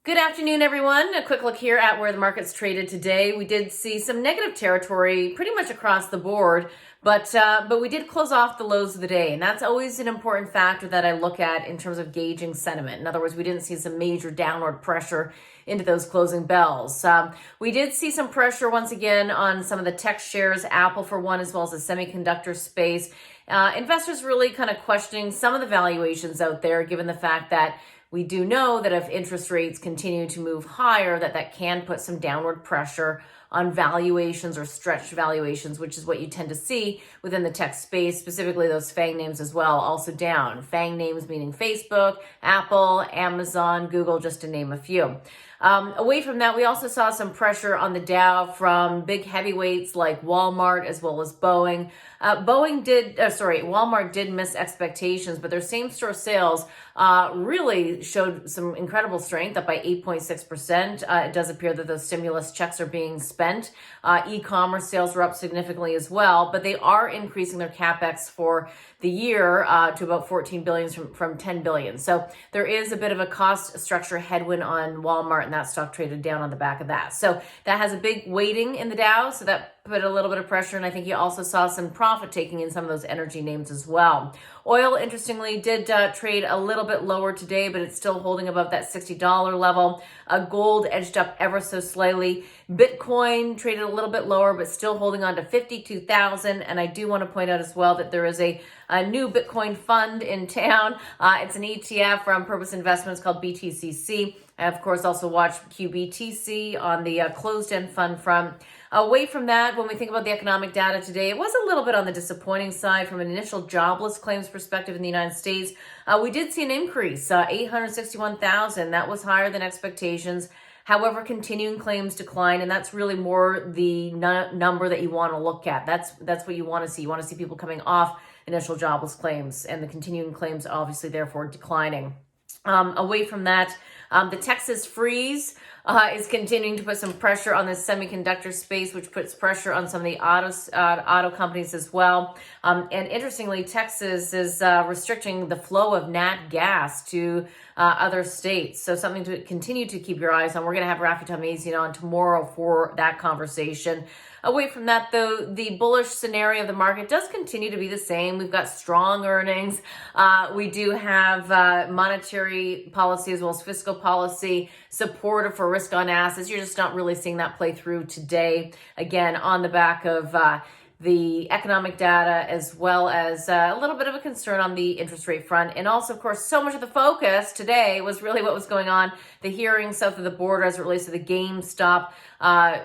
Good afternoon, everyone. A quick look here at where the markets traded today. We did see some negative territory pretty much across the board, but we did close off the lows of the day, and that's always an important factor that I look at in terms of gauging sentiment. In other words, we didn't see some major downward pressure into those closing bells. We did see some pressure once again on some of the tech shares, Apple for one, as well as the semiconductor space. Investors really kind of questioning some of the valuations out there, given the fact that we do know that if interest rates continue to move higher, that can put some downward pressure on valuations or stretched valuations, which is what you tend to see within the tech space, specifically those FANG names as well, also down. FANG names meaning Facebook, Apple, Amazon, Google, just to name a few. Away from that, we also saw some pressure on the Dow from big heavyweights like Walmart as well as Boeing. Walmart did miss expectations, but their same-store sales really showed some incredible strength, up by 8.6%. It does appear that those stimulus checks are being spent. E-commerce sales were up significantly as well, but they are increasing their capex for the year to about $14 billion from $10 billion. So there is a bit of a cost structure headwind on Walmart, and that stock traded down on the back of that. So that has a big weighting in the Dow, so that put a little bit of pressure, and I think you also saw some profit taking in some of those energy names as well. Oil, interestingly, did trade a little bit lower today, but it's still holding above that $60 level. Gold edged up ever so slightly. Bitcoin traded a little bit lower, but still holding on to 52,000. And I do want to point out as well that there is a new Bitcoin fund in town. It's an ETF from Purpose Investments called BTCC. I, of course, also watched QBTC on the closed-end fund front. Away from that, when we think about the economic data today, it was a little bit on the disappointing side from an initial jobless claims perspective in the United States. We did see an increase, 861,000. That was higher than expectations. However, continuing claims decline, and that's really more the number that you want to look at. That's what you want to see. You want to see people coming off initial jobless claims, and the continuing claims obviously therefore declining. Away from that, the Texas freeze is continuing to put some pressure on the semiconductor space, which puts pressure on some of the auto companies as well. And interestingly, Texas is restricting the flow of nat gas to other states. So something to continue to keep your eyes on. We're going to have Rafi Tamazian on tomorrow for that conversation. Away from that, though, the bullish scenario of the market does continue to be the same. We've got strong earnings. We do have monetary policy as well as fiscal policy supportive for risk on assets. You're just not really seeing that play through today. Again, on the back of the economic data, as well as a little bit of a concern on the interest rate front. And also, of course, so much of the focus today was really what was going on, the hearing south of the border as it relates to the GameStop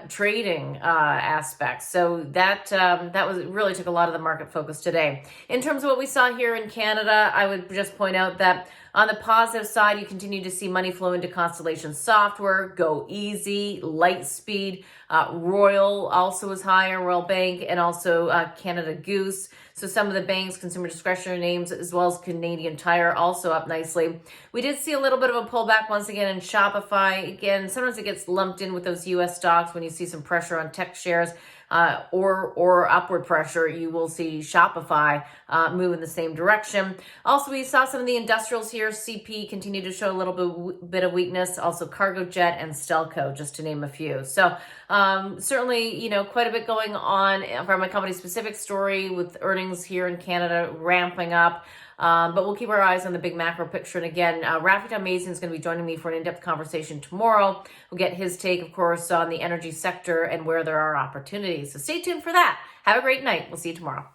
trading aspects. So that was really took a lot of the market focus today. In terms of what we saw here in Canada, I would just point out that on the positive side, you continue to see money flow into Constellation Software, Go Easy, Lightspeed, Royal also was higher, Royal Bank, and also Canada Goose. So some of the banks, consumer discretionary names, as well as Canadian Tire, also up nicely. We did see a little bit of a pullback once again in Shopify. Again, sometimes it gets lumped in with those U.S. stocks when you see some pressure on tech shares. Or upward pressure, you will see Shopify move in the same direction. Also, we saw some of the industrials here. CP continue to show a little bit of weakness. Also, Cargojet and Stelco, just to name a few. So certainly, quite a bit going on from a company-specific story with earnings here in Canada ramping up. But we'll keep our eyes on the big macro picture. And again, Rafi Tamazian is going to be joining me for an in-depth conversation tomorrow. We'll get his take, of course, on the energy sector and where there are opportunities. So stay tuned for that. Have a great night. We'll see you tomorrow.